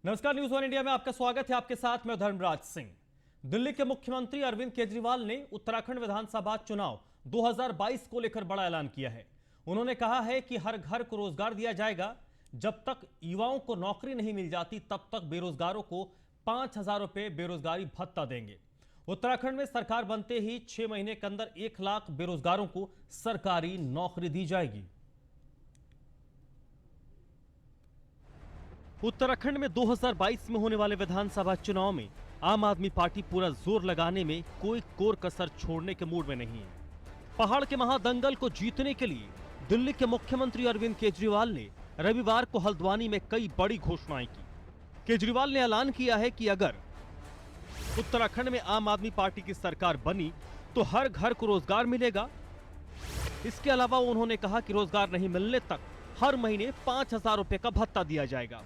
नमस्कार, news one India में आपका स्वागत है। आपके साथ मैं धर्मराज सिंह। दिल्ली के मुख्यमंत्री अरविंद केजरीवाल ने उत्तराखंड विधानसभा चुनाव 2022 को लेकर बड़ा ऐलान किया है। उन्होंने कहा है कि हर घर को रोजगार दिया जाएगा। जब तक युवाओं को नौकरी नहीं मिल जाती तब तक बेरोजगारों को 5,000 रुपए बेरोजगारी भत्ता देंगे। उत्तराखंड में सरकार बनते ही 6 महीने के अंदर 1 लाख बेरोजगारों को सरकारी नौकरी दी जाएगी। उत्तराखंड में 2022 में होने वाले विधानसभा चुनाव में आम आदमी पार्टी पूरा जोर लगाने में कोई कोर कसर छोड़ने के मूड में नहीं है। पहाड़ के महादंगल को जीतने के लिए दिल्ली के मुख्यमंत्री अरविंद केजरीवाल ने रविवार को हल्द्वानी में कई बड़ी घोषणाएं की। केजरीवाल ने ऐलान किया है कि अगर उत्तराखंड में आम आदमी पार्टी की सरकार बनी तो हर घर को रोजगार मिलेगा। इसके अलावा उन्होंने कहा कि रोजगार नहीं मिलने तक हर महीने 5,000 रुपए का भत्ता दिया जाएगा।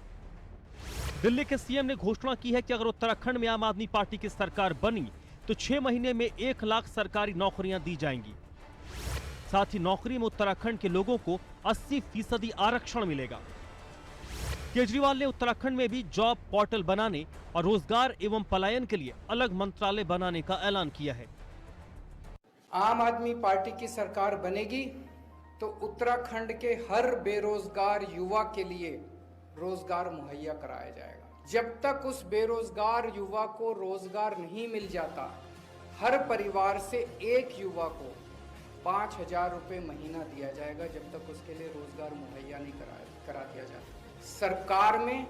दिल्ली के सीएम ने घोषणा की है कि अगर उत्तराखंड में आम आदमी पार्टी की सरकार बनी तो 6 महीने में 1 लाख सरकारी नौकरियां दी जाएंगी। साथ ही नौकरी में उत्तराखंड के लोगों को 80% आरक्षण मिलेगा। केजरीवाल ने उत्तराखंड में भी जॉब पोर्टल बनाने और रोजगार एवं पलायन के लिए अलग मंत्रालय बनाने का ऐलान किया है। आम आदमी पार्टी की सरकार बनेगी तो उत्तराखंड के हर बेरोजगार युवा के लिए रोजगार मुहैया कराया जाएगा। जब तक उस बेरोजगार युवा को रोजगार नहीं मिल जाता, हर परिवार से एक युवा को 5,000 रुपये महीना दिया जाएगा जब तक उसके लिए रोजगार मुहैया नहीं करा दिया जाता। सरकार में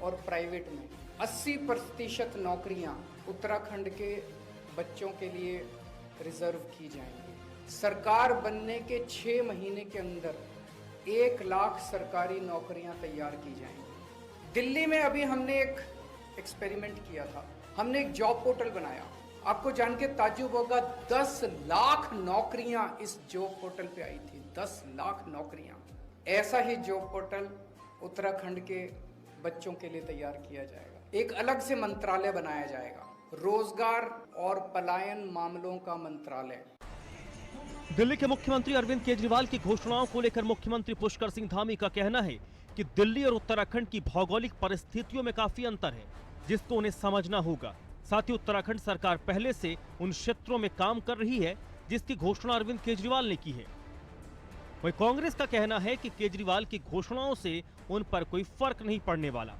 और प्राइवेट में 80% नौकरियां उत्तराखंड के बच्चों के लिए रिजर्व की जाएंगी। सरकार बनने के 6 महीने के अंदर 1 लाख सरकारी नौकरियां तैयार की जाएंगी। दिल्ली में अभी हमने एक एक्सपेरिमेंट किया था। हमने एक जॉब पोर्टल बनाया। आपको जान के ताज्जुब होगा, 10 लाख नौकरियां इस जॉब पोर्टल पे आई थी। 10 लाख नौकरियां। ऐसा ही जॉब पोर्टल उत्तराखंड के बच्चों के लिए तैयार किया जाएगा। एक अलग से मंत्रालय बनाया जाएगा, रोजगार और पलायन मामलों का मंत्रालय। दिल्ली के मुख्यमंत्री अरविंद केजरीवाल की घोषणाओं को लेकर मुख्यमंत्री पुष्कर सिंह धामी का कहना है कि दिल्ली और उत्तराखंड की भौगोलिक परिस्थितियों में काफी अंतर है, जिसको उन्हें समझना होगा। साथ ही उत्तराखंड सरकार पहले से उन क्षेत्रों में काम कर रही है जिसकी घोषणा अरविंद केजरीवाल ने की है। वहीं कांग्रेस का कहना है कि केजरीवाल की घोषणाओं से उन पर कोई फर्क नहीं पड़ने वाला।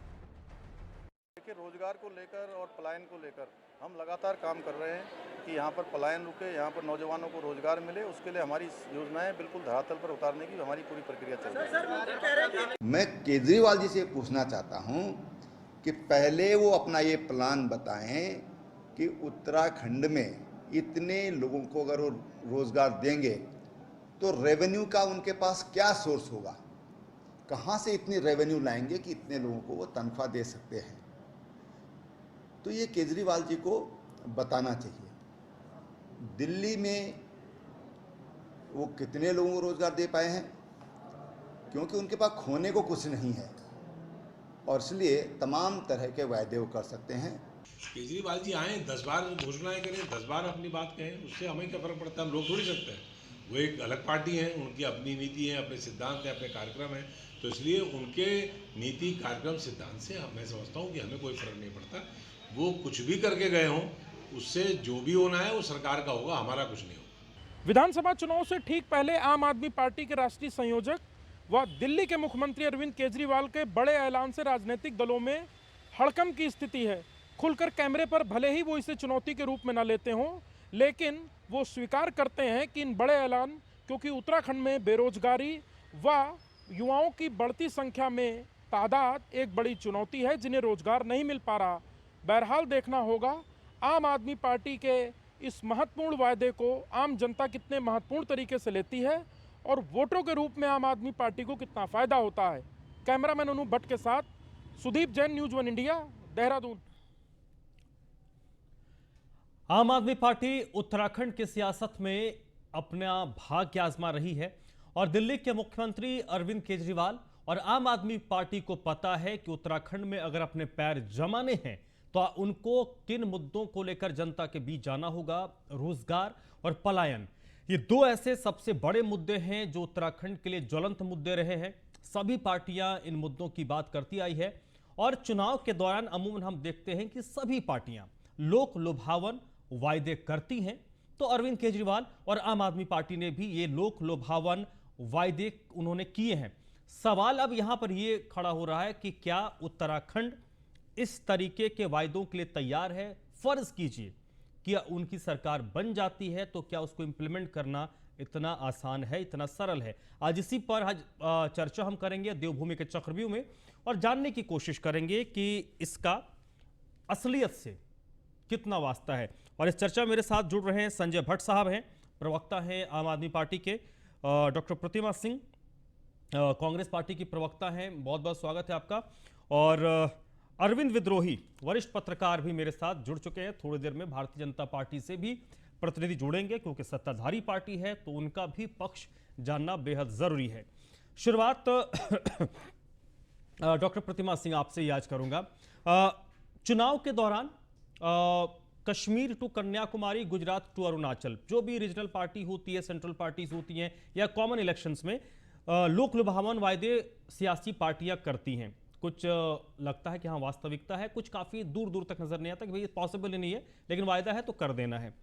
रोजगार को लेकर और पलायन को लेकर हम लगातार काम कर रहे हैं कि यहाँ पर पलायन रुके, यहाँ पर नौजवानों को रोजगार मिले। उसके लिए हमारी योजनाएं बिल्कुल धरातल पर उतारने की हमारी पूरी प्रक्रिया चल रही है। मैं केजरीवाल जी से पूछना चाहता हूँ कि पहले वो अपना ये प्लान बताएं कि उत्तराखंड में इतने लोगों को अगर वो रोजगार देंगे तो रेवेन्यू का उनके पास क्या सोर्स होगा, कहाँ से इतनी रेवेन्यू लाएंगे कि इतने लोगों को वो तनख्वाह दे सकते हैं। तो ये केजरीवाल जी को बताना चाहिए। दिल्ली में वो कितने लोगों को रोजगार दे पाए हैं, क्योंकि उनके पास खोने को कुछ नहीं है और इसलिए तमाम तरह के वायदे वो कर सकते हैं। केजरीवाल जी आए 10 बार घोषणाएं करें, 10 बार अपनी बात कहें, उससे हमें क्या फर्क पड़ता है। हम लोग थोड़ी सकते हैं। वो एक अलग पार्टी है, उनकी अपनी नीति है, अपने सिद्धांत है, अपने कार्यक्रम है। तो इसलिए उनके नीति कार्यक्रम सिद्धांत से मैं समझता हूँ कि हमें कोई फर्क नहीं पड़ता। वो कुछ भी करके गए हों, उससे जो भी होना है वो सरकार का होगा, हमारा कुछ नहीं होगा। विधानसभा चुनाव से ठीक पहले आम आदमी पार्टी के राष्ट्रीय संयोजक व दिल्ली के मुख्यमंत्री अरविंद केजरीवाल के बड़े ऐलान से राजनीतिक दलों में हड़कंप की स्थिति है। खुलकर कैमरे पर भले ही वो इसे चुनौती के रूप में न लेते हों, लेकिन वो स्वीकार करते हैं कि इन बड़े ऐलान, क्योंकि उत्तराखंड में बेरोजगारी व युवाओं की बढ़ती संख्या में तादाद एक बड़ी चुनौती है, जिन्हें रोजगार नहीं मिल पा रहा। बहरहाल देखना होगा आम आदमी पार्टी के इस महत्वपूर्ण वायदे को आम जनता कितने महत्वपूर्ण तरीके से लेती है और वोटों के रूप में आम आदमी पार्टी को कितना फायदा होता है। कैमरामैन अनु भट्ट के साथ Sudeep Jain, news one India, Dehradun. Aam Aadmi party Uttarakhand की सियासत में अपना भाग्य आजमा रही है और दिल्ली के मुख्यमंत्री अरविंद केजरीवाल और आम आदमी पार्टी को पता है कि उत्तराखंड में अगर अपने पैर जमाने हैं तो उनको किन मुद्दों को लेकर जनता के बीच जाना होगा। रोजगार और पलायन, ये 2 ऐसे सबसे बड़े मुद्दे हैं जो उत्तराखंड के लिए ज्वलंत मुद्दे रहे हैं। सभी पार्टियां इन मुद्दों की बात करती आई है और चुनाव के दौरान अमूमन हम देखते हैं कि सभी पार्टियां लोक लुभावन वायदे करती हैं, तो अरविंद केजरीवाल और आम आदमी पार्टी ने भी ये लोक लुभावन वायदे उन्होंने किए हैं। सवाल अब यहां पर ये खड़ा हो रहा है कि क्या उत्तराखंड इस तरीके के वायदों के लिए तैयार है? फर्ज कीजिए कि उनकी सरकार बन जाती है तो क्या उसको इंप्लीमेंट करना इतना आसान है, इतना सरल है? आज इसी पर आज चर्चा हम करेंगे देवभूमि के चक्रव्यूह में और जानने की कोशिश करेंगे कि इसका असलियत से कितना वास्ता है। और इस चर्चा में मेरे साथ जुड़ रहे हैं संजय भट्ट साहब हैं, प्रवक्ता हैं आम आदमी पार्टी के, डॉक्टर प्रतिमा सिंह कांग्रेस पार्टी की प्रवक्ता हैं, बहुत बहुत स्वागत है आपका, और अरविंद विद्रोही वरिष्ठ पत्रकार भी मेरे साथ जुड़ चुके हैं। थोड़ी देर में भारतीय जनता पार्टी से भी प्रतिनिधि जुड़ेंगे क्योंकि सत्ताधारी पार्टी है तो उनका भी पक्ष जानना बेहद जरूरी है। शुरुआत डॉक्टर प्रतिमा सिंह आपसे ही आज करूंगा। चुनाव के दौरान कश्मीर टू कन्याकुमारी, गुजरात टू अरुणाचल, जो भी रीजनल पार्टी होती है, सेंट्रल पार्टीज होती हैं या कॉमन इलेक्शंस में लोक लुभावन वायदे सियासी पार्टियां करती हैं। कुछ लगता है कि हाँ वास्तविकता है, कुछ काफी दूर दूर तक नजर नहीं आता कि भाई पॉसिबल ही नहीं है, लेकिन वायदा है तो कर देना है।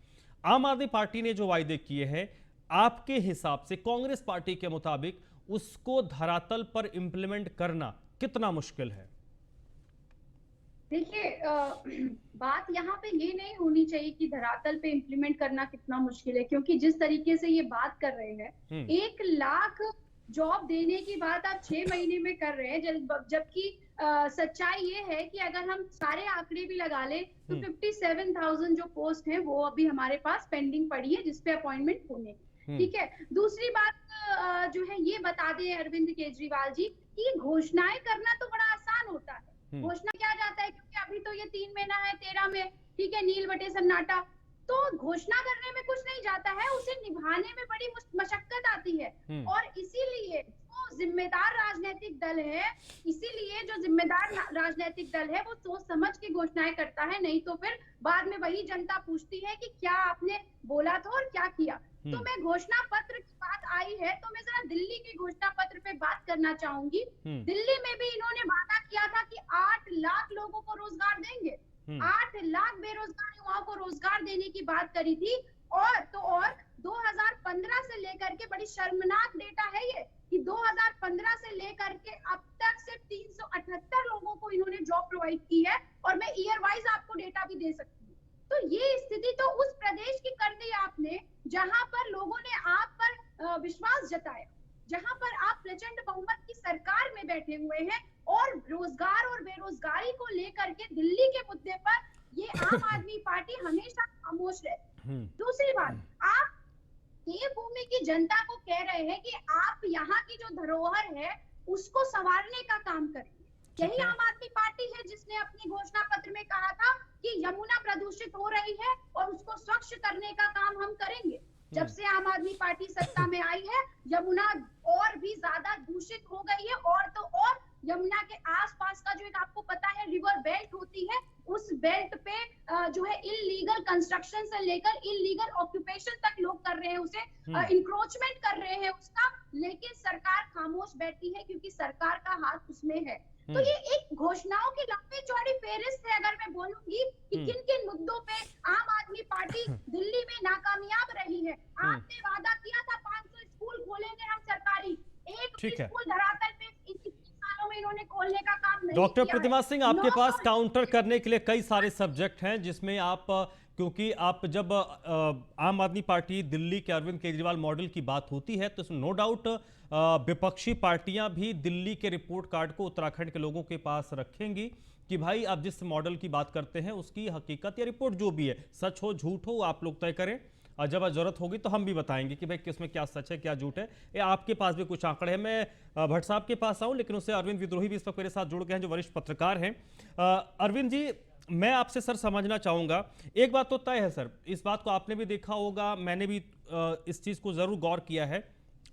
आम आदमी पार्टी ने जो वायदे किए हैं, आपके हिसाब से कांग्रेस पार्टी के मुताबिक उसको धरातल पर इंप्लीमेंट करना कितना मुश्किल है? देखिए, बात यहाँ पे ये नहीं होनी चाहिए कि धरातल पे इम्प्लीमेंट करना कितना मुश्किल है, क्योंकि जिस तरीके से ये बात कर रहे हैं 1 लाख जॉब देने की बात आप 6 महीने में कर रहे हैं, जबकि सच्चाई ये है कि अगर हम सारे आंकड़े भी लगा लें तो 57,000 जो पोस्ट है वो अभी हमारे पास पेंडिंग पड़ी है जिसपे अपॉइंटमेंट होने की। ठीक है, दूसरी बात जो है ये बता दें अरविंद केजरीवाल जी कि घोषणाएं करना तो बड़ा आसान होता है। घोषणा किया जाता है क्योंकि अभी तो ये 3 महीना है, 13 में ठीक है नील बटे सन्नाटा, तो घोषणा करने में कुछ नहीं जाता है, उसे निभाने में बड़ी मशक्कत आती है। और इसीलिए जो जिम्मेदार राजनीतिक दल है, वो सोच समझ के घोषणाएं करता है, नहीं तो फिर बाद में वही जनता पूछती है कि क्या आपने बोला था और क्या किया। तो मैं घोषणा पत्र की बात आई है तो मैं जरा दिल्ली के घोषणा पत्र पे बात करना चाहूंगी। दिल्ली में भी इन्होंने वादा किया था कि 8 लाख लोगों को रोजगार देंगे, 8 लाख बेरोजगार युवाओं को रोजगार देने की बात करी थी। और 2015 से लेकर के बड़ी शर्मनाक डेटा है ये कि 2015 से लेकर के अब तक सिर्फ 378 लोगों को इन्होंने जॉब प्रोवाइड की है, और मैं ईयर वाइज आपको डेटा भी दे सकती हूँ। तो ये स्थिति तो उस प्रदेश की कर दी आपने जहां पर लोगों ने आप पर विश्वास जताया, जहां पर आप प्रचंड बहुमत की सरकार में बैठे हुए हैं, और रोजगार और बेरोजगारी को लेकर के दिल्ली के मुद्दे पर ये आम आदमी पार्टी हमेशा खामोश रहे। दूसरी बात, आप देवभूमि की जनता को कह रहे हैं कि आप यहाँ की जो धरोहर है उसको संवारने का काम करेंगे। यही आम आदमी पार्टी है जिसने अपनी घोषणा पत्र में कहा था कि यमुना प्रदूषित हो रही है और उसको स्वच्छ करने का काम हम करेंगे। जब से आम आदमी पार्टी सत्ता में आई है यमुना और भी ज्यादा दूषित हो गई है, और तो और यमुना के आसपास का जो एक आपको पता है रिवर बेल्ट होती है, उस बेल्ट पे जो है इलीगल कंस्ट्रक्शन से लेकर इलीगल ऑक्यूपेशन तक लोग कर रहे हैं, उसे इंक्रोचमेंट कर रहे हैं उसका, लेकिन सरकार खामोश बैठी है क्योंकि सरकार का हाथ उसमें है। तो ये एक घोषणाओं की लंबी चौड़ी फेहरिस्त है। अगर मैं बोलूंगी कि किन किन मुद्दों पे आम आदमी पार्टी दिल्ली में नाकामयाब रही है। आपने वादा किया था 500 स्कूल खोलेंगे हम सरकारी, एक स्कूल धरातल पे में इन्होंने खोलने का काम नहीं। डॉक्टर प्रतिमा सिंह, आपके पास काउंटर करने के लिए कई सारे सब्जेक्ट हैं जिसमें आप, क्योंकि आप जब आम आदमी पार्टी दिल्ली के अरविंद केजरीवाल मॉडल की बात होती है तो नो डाउट विपक्षी पार्टियां भी दिल्ली के रिपोर्ट कार्ड को उत्तराखंड के लोगों के पास रखेंगी कि भाई आप जिस मॉडल की बात करते हैं उसकी हकीकत या रिपोर्ट जो भी है, सच हो झूठ हो, आप लोग तय करें, और जब जरूरत होगी तो हम भी बताएंगे कि भाई किसमें क्या सच है क्या झूठ है। ये आपके पास भी कुछ आंकड़े हैं। मैं भट्ट साहब के पास आऊं, लेकिन उससे अरविंद विद्रोही भी इस वक्त मेरे साथ जुड़ गए हैं जो वरिष्ठ पत्रकार हैं। अरविंद जी, मैं आपसे सर समझना चाहूंगा, एक बात तो तय है सर, इस बात को आपने भी देखा होगा, मैंने भी इस चीज को जरूर गौर किया है,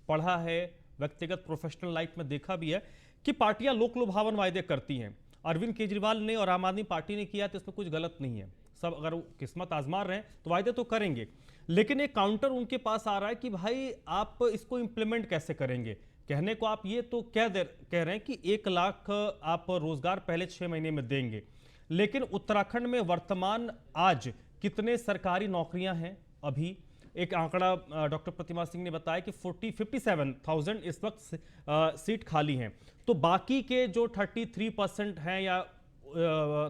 पढ़ा है, व्यक्तिगत प्रोफेशनल लाइफ में देखा भी है कि पार्टियां लोक लुभावन वायदे करती हैं। अरविंद केजरीवाल ने और आम आदमी पार्टी ने किया तो इसमें कुछ गलत नहीं है, सब अगर किस्मत आजमा रहे हैं तो वायदे तो करेंगे, लेकिन एक काउंटर उनके पास आ रहा है कि भाई आप इसको इंप्लीमेंट कैसे करेंगे, कहने को आप ये तो कह रहे हैं कि 1 लाख आप रोजगार पहले 6 महीने में देंगे, लेकिन उत्तराखंड में वर्तमान आज कितने सरकारी नौकरियां हैं? अभी एक आंकड़ा डॉक्टर प्रतिमा सिंह ने बताया कि 57,000 इस वक्त सीट खाली हैं। तो बाकी के जो 33% हैं या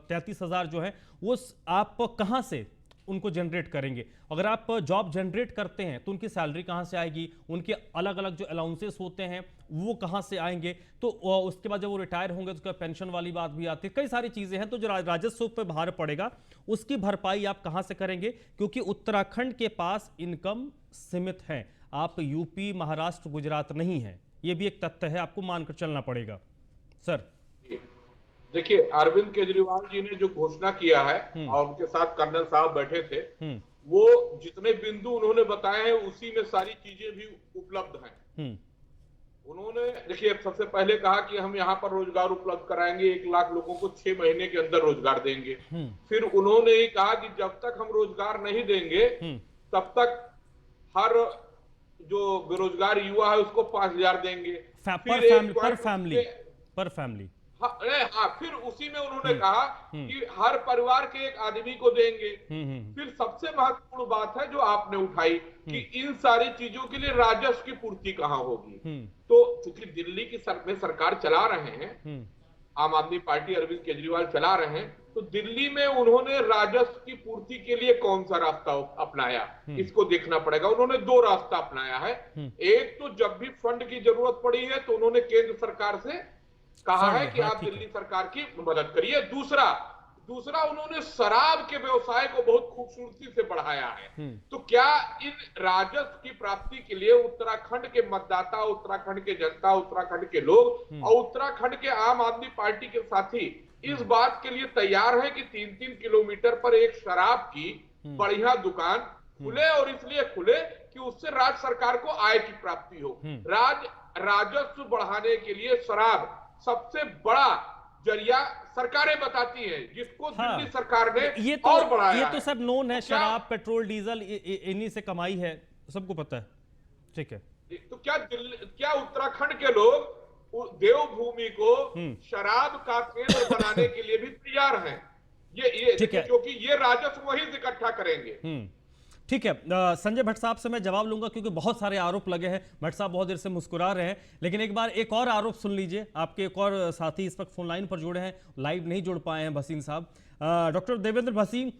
33,000 जो है वो आप कहां से उनको जनरेट करेंगे? अगर आप जॉब जनरेट करते हैं तो उनकी सैलरी कहां से आएगी? उनके अलग अलग जो अलाउंसेस होते हैं वो कहां से आएंगे? तो उसके बाद जब वो रिटायर होंगे तो उसका पेंशन वाली बात भी आती है, कई सारी चीजें हैं। तो जो राजस्व पर भार पड़ेगा उसकी भरपाई आप कहां से करेंगे? क्योंकि उत्तराखंड के पास इनकम सीमित है, आप यूपी, महाराष्ट्र, गुजरात नहीं है। ये भी एक तथ्य है, आपको मानकर चलना पड़ेगा। सर देखिए, अरविंद केजरीवाल जी ने जो घोषणा किया है और उनके साथ कर्नल साहब बैठे थे, वो जितने बिंदु उन्होंने बताए हैं उसी में सारी चीजें भी उपलब्ध हैं। उन्होंने देखिए सबसे पहले कहा कि हम यहाँ पर रोजगार उपलब्ध कराएंगे, 1 लाख लोगों को 6 महीने के अंदर रोजगार देंगे। फिर उन्होंने ही कहा कि जब तक हम रोजगार नहीं देंगे तब तक हर जो बेरोजगार युवा है उसको 5,000 देंगे पर फैमिली। हाँ, फिर उसी में उन्होंने कहा कि हर परिवार के एक आदमी को देंगे। फिर सबसे महत्वपूर्ण बात है जो आपने उठाई कि इन सारी चीजों के लिए राजस्व की पूर्ति कहाँ होगी। तो चूंकि दिल्ली की में सरकार चला रहे हैं, आम आदमी पार्टी अरविंद केजरीवाल चला रहे हैं, तो दिल्ली में उन्होंने राजस्व की पूर्ति के लिए कौन सा रास्ता अपनाया इसको देखना पड़ेगा। उन्होंने 2 रास्ता अपनाया है। एक तो जब भी फंड की जरूरत पड़ी है तो उन्होंने केंद्र सरकार से कहा है कि आप दिल्ली सरकार की मदद करिए। दूसरा उन्होंने शराब के व्यवसाय को बहुत खूबसूरती से बढ़ाया है। तो क्या इन राजस्व की प्राप्ति के लिए उत्तराखंड के मतदाता, उत्तराखंड के जनता, उत्तराखंड के लोग और उत्तराखंड के आम आदमी पार्टी के साथी इस बात के लिए तैयार है कि 3-3 किलोमीटर पर एक शराब की बढ़िया दुकान खुले, और इसलिए खुले कि उससे राज्य सरकार को आय की प्राप्ति हो। राजस्व बढ़ाने के लिए शराब सबसे बड़ा जरिया सरकारें बताती हैं, जिसको दिल्ली सरकार ने और बढ़ाया। ये तो सब नोन है, शराब, पेट्रोल, डीजल इन्हीं से कमाई है, सबको पता है। ठीक है, तो क्या उत्तराखंड के लोग देवभूमि को शराब का केंद्र बनाने के लिए भी तैयार हैं? ये क्योंकि ये राजस्व वही इकट्ठा करेंगे। ठीक है, संजय भट्ट साहब से मैं जवाब लूंगा क्योंकि बहुत सारे आरोप लगे हैं। भट्ट साहब बहुत देर से मुस्कुरा रहे हैं, लेकिन एक बार एक और आरोप सुन लीजिए। आपके एक और साथी इस वक्त फोन लाइन पर जुड़े हैं, लाइव नहीं जुड़ पाए हैं, भसीन साहब। डॉक्टर देवेंद्र भसीन,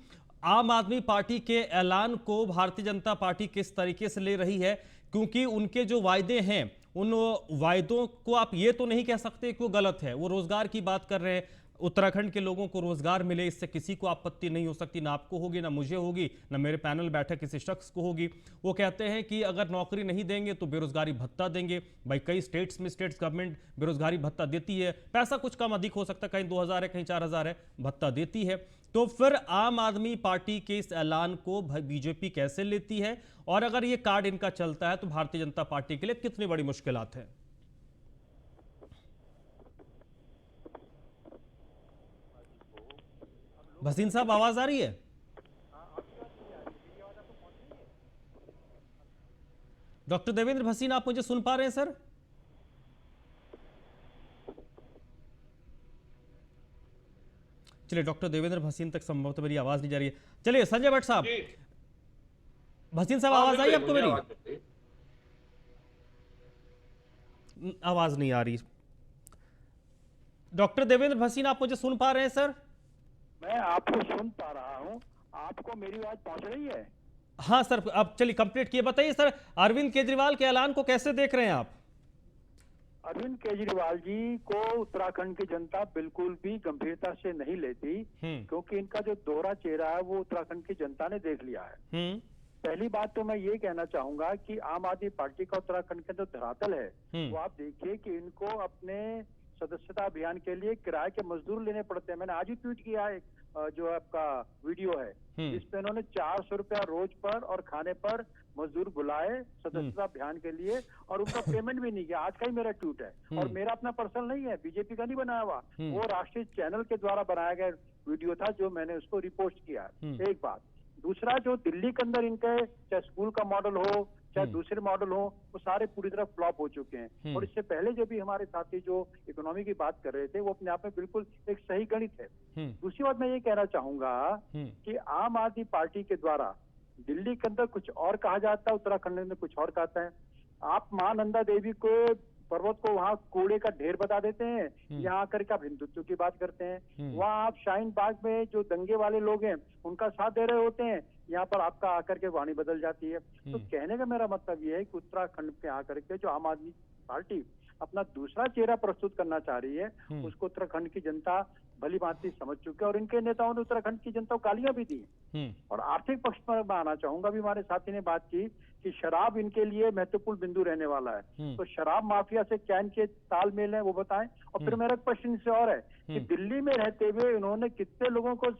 आम आदमी पार्टी के ऐलान को भारतीय जनता पार्टी किस तरीके से ले रही है? क्योंकि उनके जो वायदे हैं उन वायदों को आप ये तो नहीं कह सकते कि वो गलत है। वो रोजगार की बात कर रहे हैं, उत्तराखंड के लोगों को रोजगार मिले, इससे किसी को आपत्ति नहीं हो सकती, ना आपको होगी, ना मुझे होगी, ना मेरे पैनल बैठे किसी शख्स को होगी। वो कहते हैं कि अगर नौकरी नहीं देंगे तो बेरोजगारी भत्ता देंगे। भाई कई स्टेट्स में स्टेट्स गवर्नमेंट बेरोजगारी भत्ता देती है, पैसा कुछ कम अधिक हो सकता है, कहीं 2,000 है, कहीं 4,000 है, भत्ता देती है। तो फिर आम आदमी पार्टी के इस ऐलान को बीजेपी कैसे लेती है, और अगर ये कार्ड इनका चलता है तो भारतीय जनता पार्टी के लिए कितनी बड़ी मुश्किलात है? भसीन साहब, आवाज आ रही है? डॉक्टर देवेंद्र भसीन, आप मुझे सुन पा रहे हैं सर? चलिए, डॉक्टर देवेंद्र भसीन तक संभवतः मेरी आवाज नहीं जा रही है। चलिए संजय भट्ट साहब, भसीन साहब आवाज आई आपको मेरी? आवाज नहीं आ रही। डॉक्टर देवेंद्र भसीन, आप मुझे सुन पा रहे हैं सर? मैं आपको सुन पा रहा हूं, आपको मेरी बात पहुंच रही है? हाँ सर, अब चलिए कंप्लीट किए। बताइए सर, अरविंद केजरीवाल के ऐलान को कैसे देख रहे हैं आप? अरविंद केजरीवाल जी को उत्तराखंड की जनता बिल्कुल भी गंभीरता से नहीं लेती, क्योंकि इनका जो दोहरा चेहरा है वो उत्तराखंड की जनता ने देख लिया है। पहली बात तो मैं ये कहना चाहूंगा कि आम आदमी पार्टी का उत्तराखंड का जो धरातल है वो आप देखिए कि इनको अपने सदस्यता अभियान के लिए किराए के मजदूर लेने पड़ते हैं। मैंने आज ही ट्वीट किया है जो आपका वीडियो है, जिसपे इन्होंने 400 रुपया रोज पर और खाने पर मजदूर बुलाए सदस्यता अभियान के लिए, और उनका पेमेंट भी नहीं किया। आज का ही मेरा ट्वीट है, और मेरा अपना पर्सनल नहीं है, बीजेपी का नहीं बनाया हुआ, वो राष्ट्रीय चैनल के द्वारा बनाया गया वीडियो था जो मैंने उसको रिपोस्ट किया। एक बात। दूसरा, जो दिल्ली के अंदर इनके चाहे स्कूल का मॉडल हो, चाहे दूसरे मॉडल हो, वो सारे पूरी तरह फ्लॉप हो चुके हैं। और इससे पहले जो भी हमारे साथी जो इकोनॉमी की बात कर रहे थे, वो अपने आप में बिल्कुल एक सही गणित है। दूसरी बात मैं ये कहना चाहूंगा कि आम आदमी पार्टी के द्वारा दिल्ली के अंदर कुछ और कहा जाता है, उत्तराखंड में कुछ और कहता है। आप मां नंदा देवी को पर्वत को वहाँ कूड़े का ढेर बता देते हैं, यहाँ आकर के आप हिंदुत्व की बात करते हैं। वहाँ आप शाहीन बाग में जो दंगे वाले लोग हैं उनका साथ दे रहे होते हैं, यहाँ पर आपका आकर के वाणी बदल जाती है। तो कहने का मेरा मतलब ये है कि उत्तराखंड पे आकर के जो आम आदमी पार्टी अपना दूसरा चेहरा प्रस्तुत करना चाह रही है, उसको उत्तराखंड की जनता भली भांति समझ चुके हैं और इनके नेताओं ने उत्तराखंड की जनता को गालियां भी दी। और आर्थिक पक्ष पर मैं आना चाहूंगा, भी हमारे साथी ने बात की कि शराब इनके लिए महत्वपूर्ण बिंदु रहने वाला है। तो शराब माफिया से क्या इनके तालमेल है वो बताएं। और फिर मेरा क्वेश्चन इनसे और है कि दिल्ली में रहते हुए इन्होंने कितने लोगों को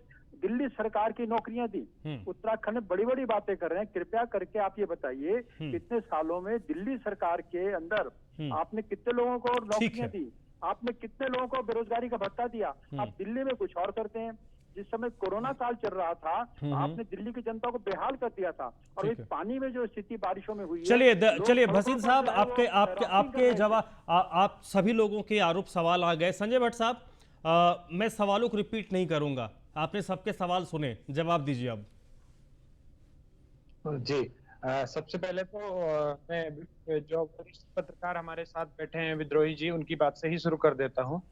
दिल्ली सरकार की नौकरियां दी। उत्तराखंड में बड़ी बड़ी बातें कर रहे हैं, कृपया करके आप ये बताइए कितने सालों में दिल्ली सरकार के अंदर आपने कितने लोगों को नौकरियां दी, आपने कितने लोगों को बेरोजगारी का भत्ता दिया। आप दिल्ली में कुछ और करते हैं। जिस समय कोरोना काल चल रहा था, आपने दिल्ली की जनता को बेहाल कर दिया था। और इस पानी में जो स्थिति बारिशों में हुई है, चलिए भसीन साहब, आपके जवाब, आप सभी लोगों के आरोप सवाल आ गए। संजय भट्ट साहब, मैं सवालों को रिपीट नहीं करूंगा, आपने सबके सवाल सुने, जवाब दीजिए अब। जी, सबसे पहले तो मैं जो वरिष्ठ पत्रकार हमारे साथ बैठे हैं विद्रोही जी, उनकी बात से ही शुरू कर देता हूँ।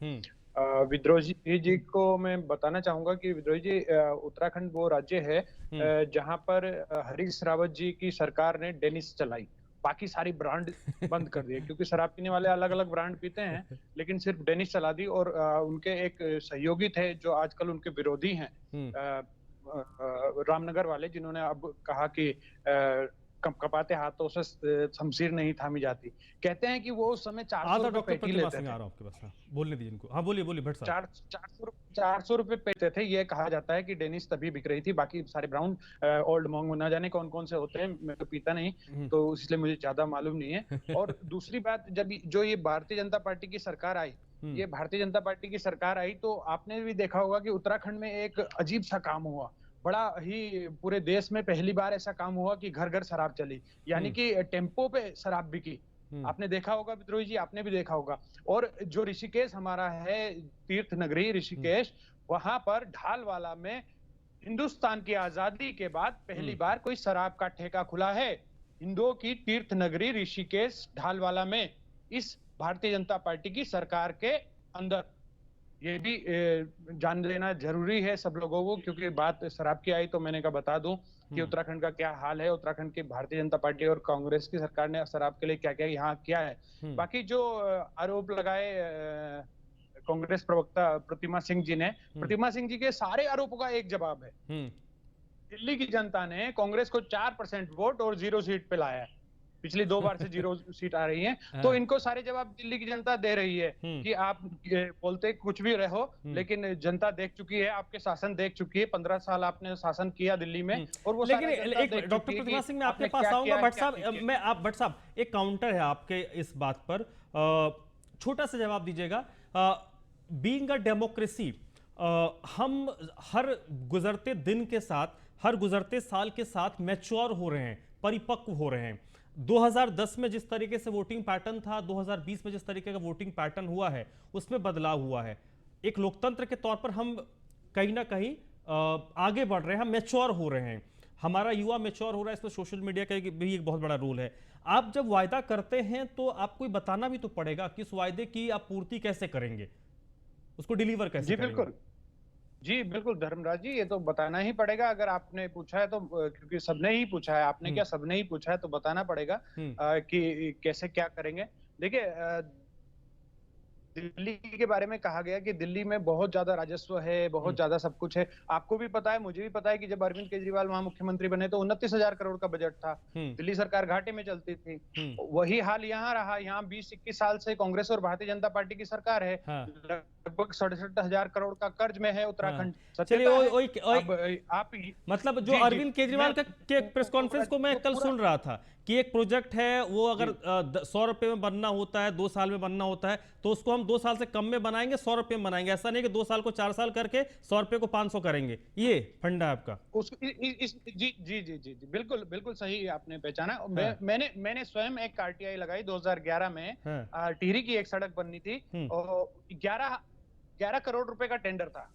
विद्रोही जी को मैं बताना चाहूंगा कि विद्रोही जी, उत्तराखंड वो राज्य है जहां पर हरीश रावत जी की सरकार ने डेनिस चलाई, बाकी सारी ब्रांड बंद कर दिए, क्योंकि शराब पीने वाले अलग अलग ब्रांड पीते हैं, लेकिन सिर्फ डेनिस चला दी। और उनके एक सहयोगी थे जो आजकल उनके विरोधी हैं, रामनगर वाले, जिन्होंने अब कहा कि कपाते हाथों से शमशीर नहीं थामी जाती। कहते हैं कि वो उस समय 400 रुपए पेटी लेते थे। आपके पास बोलने दीजिए इनको। हाँ, बोलिए भट्ट साहब। 400 रुपए पेटी थे। ये कहा जाता है कि डेनिस तभी बिक रही थी, बाकी सारे ब्राउन ओल्ड मॉन्ग न जाने कौन कौन से होते हैं, मैं तो पीता नहीं, तो इसलिए मुझे ज्यादा मालूम नहीं है। और दूसरी बात, जब जो ये भारतीय जनता पार्टी की सरकार आई, ये भारतीय जनता पार्टी की सरकार आई तो आपने भी देखा होगा कि उत्तराखंड में एक अजीब सा काम हुआ, बड़ा ही पूरे देश में पहली बार ऐसा काम हुआ कि घर घर शराब चली, यानी कि टेम्पो पे शराब बिकी। आपने देखा होगा विद्रोही जी, आपने भी देखा होगा। और जो ऋषिकेश हमारा है, तीर्थ नगरी ऋषिकेश, वहां पर ढालवाला में हिंदुस्तान की आजादी के बाद पहली बार कोई शराब का ठेका खुला है। हिंदुओं की तीर्थ नगरी ऋषिकेश ढालवाला में, इस भारतीय जनता पार्टी की सरकार के अंदर। ये भी जान लेना जरूरी है सब लोगों को, क्योंकि बात शराब की आई तो मैंने कहा बता दूं कि उत्तराखंड का क्या हाल है। उत्तराखंड की भारतीय जनता पार्टी और कांग्रेस की सरकार ने शराब के लिए क्या क्या यहाँ किया है। बाकी जो आरोप लगाए कांग्रेस प्रवक्ता प्रतिमा सिंह जी ने, प्रतिमा सिंह जी के सारे आरोपों का एक जवाब है। दिल्ली की जनता ने कांग्रेस को 4% वोट और 0 सीट पे लाया है। पिछली 2 बार से 0 सीट आ रही है, तो इनको सारे जवाब दिल्ली की जनता दे रही है कि आप बोलते कुछ भी रहो, लेकिन जनता देख चुकी है, आपके शासन देख चुकी है। 15 साल आपने शासन किया दिल्ली में, और वो लेकिन एक डॉक्टर प्रतिमा सिंह, मैं आपके पास आऊंगा। भट्ट साहब, भट्ट साहब, एक काउंटर है आपके इस बात पर, छोटा सा जवाब दीजिएगा। बीइंग अ डेमोक्रेसी, हम हर गुजरते दिन के साथ, हर गुजरते साल के साथ मैच्योर हो रहे हैं, परिपक्व हो रहे हैं। 2010 में जिस तरीके से वोटिंग पैटर्न था, 2020 में जिस तरीके का वोटिंग पैटर्न हुआ है, उसमें बदलाव हुआ है। एक लोकतंत्र के तौर पर हम कहीं ना कहीं आगे बढ़ रहे हैं, हम मैच्योर हो रहे हैं, हमारा युवा मैच्योर हो रहा है। इसमें सोशल मीडिया का भी एक बहुत बड़ा रोल है। आप जब वायदा करते हैं तो आपको बताना भी तो पड़ेगा कि उस वायदे की आप पूर्ति कैसे करेंगे, उसको डिलीवर कैसे करेंगे। जी बिल्कुल धर्मराज जी, ये तो बताना ही पड़ेगा। अगर आपने पूछा है तो, क्योंकि सबने ही पूछा है, आपने क्या, सबने ही पूछा है, तो बताना पड़ेगा कि कैसे क्या करेंगे। देखिए, दिल्ली के बारे में कहा गया कि दिल्ली में बहुत ज्यादा राजस्व है, बहुत ज्यादा सब कुछ है। आपको भी पता है, मुझे भी पता है कि जब अरविंद केजरीवाल वहां मुख्यमंत्री बने तो 29,000 करोड़ का बजट था। दिल्ली सरकार घाटे में चलती थी। वही हाल यहाँ रहा। यहाँ 20-21 साल से कांग्रेस और भारतीय जनता पार्टी की सरकार है। लगभग 67,000 करोड़ का कर्ज में है उत्तराखंड। आप मतलब जो अरविंद केजरीवाल के प्रेस कॉन्फ्रेंस को मैं कल सुन रहा था कि एक प्रोजेक्ट है, वो अगर 100 रुपए में बनना होता है, 2 साल में बनना होता है, तो उसको हम हम 2 साल से कम में बनाएंगे, 100 रुपए में बनाएंगे। ऐसा नहीं कि 2 साल को 4 साल करके 100 रुपए को 500 करेंगे। ये फंडा है आपका। जी जी जी जी बिल्कुल बिल्कुल सही आपने पहचाना। मैंने स्वयं एक आरटीआई लगाई 2011 में। टिहरी की एक सड़क बननी थी और 11 करोड़ रुपए का टेंडर था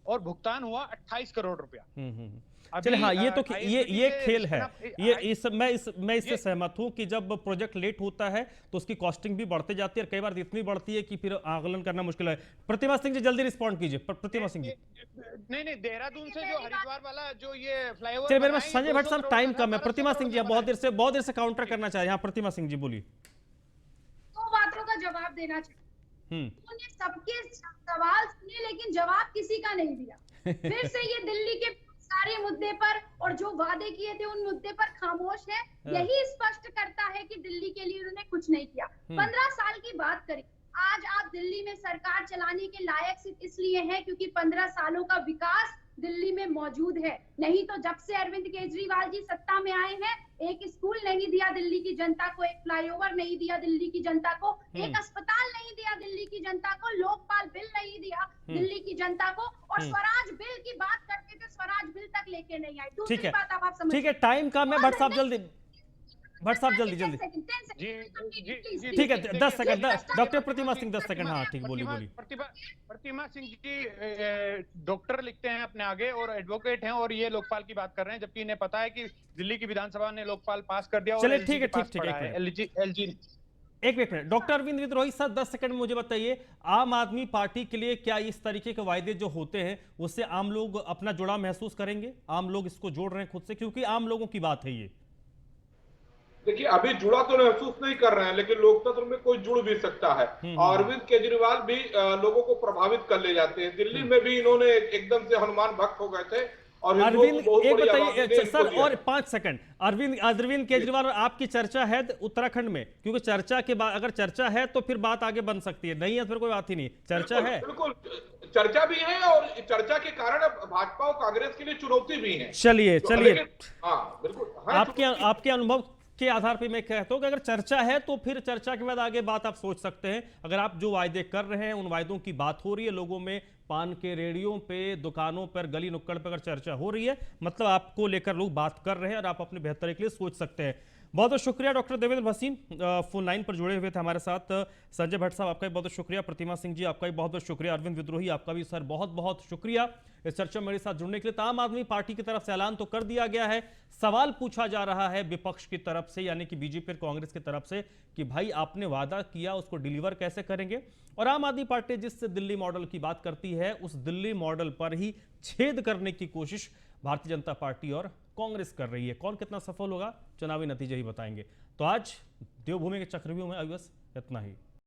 और भुगतान हुआ 28 करोड़ रुपया। चले हाँ, ये तो ये खेल है। मैं इससे सहमत हूं कि जब प्रोजेक्ट लेट होता है तो उसकी कॉस्टिंग भी बढ़ते जाती है और कई बार इतनी बढ़ती है कि फिर आकलन करना मुश्किल है। प्रतिमा सिंह जी जल्दी रिस्पॉन्ड कीजिए। प्रतिमा सिंह जी नहीं देहरादून से जो हरिद्वार वाला जो ये फ्लाईओवर, चलिए मेरे पास संजय भट्ट साहब टाइम कम है। प्रतिमा सिंह जी बहुत देर से काउंटर करना चाहिए। हाँ प्रतिमा सिंह जी बोलिए। 2 बातों का जवाब देना चाहिए। उन्होंने सबके सवाल सुने लेकिन जवाब किसी का नहीं दिया। फिर से ये दिल्ली के सारे मुद्दे पर और जो वादे किए थे उन मुद्दे पर खामोश है। यही स्पष्ट करता है कि दिल्ली के लिए उन्होंने कुछ नहीं किया। 15 साल की बात करें, आज आप दिल्ली में सरकार चलाने के लायक सिर्फ इसलिए हैं क्योंकि 15 सालों का विकास दिल्ली में मौजूद है। नहीं तो जब से अरविंद केजरीवाल जी सत्ता में आए हैं, एक स्कूल नहीं दिया दिल्ली की जनता को, एक फ्लाईओवर नहीं दिया दिल्ली की जनता को, एक अस्पताल नहीं दिया दिल्ली की जनता को, लोकपाल बिल नहीं दिया दिल्ली की जनता को, और स्वराज बिल की बात करते थे, स्वराज बिल तक लेके नहीं आए। दूसरी बात आप समझ, ठीक है टाइम कम है। भट्ट साहब जल्दी ठीक है 10 सेकंड। डॉक्टर प्रतिमा सिंह 10 सेकंड। हाँ ठीक बोलिए। प्रतिमा सिंह जी डॉक्टर लिखते हैं अपने आगे और एडवोकेट हैं और ये लोकपाल की बात कर रहे हैं, जबकि इन्हें पता है कि दिल्ली की विधानसभा ने लोकपाल पास कर दिया। चलिए ठीक है एक मिनट। डॉक्टर अरविंद विद्रोही सर 10 सेकंड में मुझे बताइए, आम आदमी पार्टी के लिए क्या इस तरीके के वायदे जो होते हैं उससे आम लोग अपना जुड़ाव महसूस करेंगे? आम लोग इसको जोड़ रहे हैं खुद से, क्योंकि आम लोगों की बात है ये। देखिए अभी जुड़ा तो महसूस नहीं कर रहे हैं, लेकिन लोकतंत्र में कोई जुड़ भी सकता है। अरविंद केजरीवाल भी लोगों को प्रभावित कर ले जाते हैं। दिल्ली में भी इन्होंने एकदम से हनुमान भक्त हो गए थे और अरविंद एक बताइए सर और 5 सेकंड। अरविंद केजरीवाल और आपकी चर्चा है उत्तराखंड में, क्योंकि चर्चा के बाद अगर चर्चा है तो फिर बात आगे बन सकती है, नहीं है फिर कोई बात ही नहीं। चर्चा है, बिल्कुल चर्चा भी है और चर्चा के कारण भाजपा और कांग्रेस के लिए चुनौती भी है। चलिए हाँ बिल्कुल। आपके अनुभव के आधार पे मैं कहता हूं कि अगर चर्चा है तो फिर चर्चा के बाद आगे बात आप सोच सकते हैं। अगर आप जो वायदे कर रहे हैं उन वायदों की बात हो रही है, लोगों में पान के रेडियों पे, दुकानों पर, गली नुक्कड़ पर अगर चर्चा हो रही है, मतलब आपको लेकर लोग बात कर रहे हैं और आप अपने बेहतरी के लिए सोच सकते हैं। बहुत बहुत शुक्रिया doctor Devendra Bhasin, phone line पर जुड़े हुए थे हमारे साथ। संजय भट्ट साहब आपका भी बहुत बहुत शुक्रिया। प्रतिमा सिंह जी आपका भी बहुत बहुत शुक्रिया। अरविंद विद्रोही आपका भी सर बहुत बहुत शुक्रिया इस चर्चा में मेरे साथ जुड़ने के लिए। आम आदमी पार्टी की तरफ से ऐलान तो कर दिया गया है, सवाल पूछा जा रहा है विपक्ष की तरफ से, यानी कि बीजेपी और कांग्रेस की तरफ से, कि भाई आपने वादा किया उसको डिलीवर कैसे करेंगे। और आम आदमी पार्टी जिस दिल्ली मॉडल की बात करती है उस दिल्ली मॉडल पर ही छेद करने की कोशिश भारतीय जनता पार्टी और कांग्रेस कर रही है। कौन कितना सफल होगा चुनावी नतीजे ही बताएंगे। तो आज देवभूमि के चक्रव्यूह में बस इतना ही।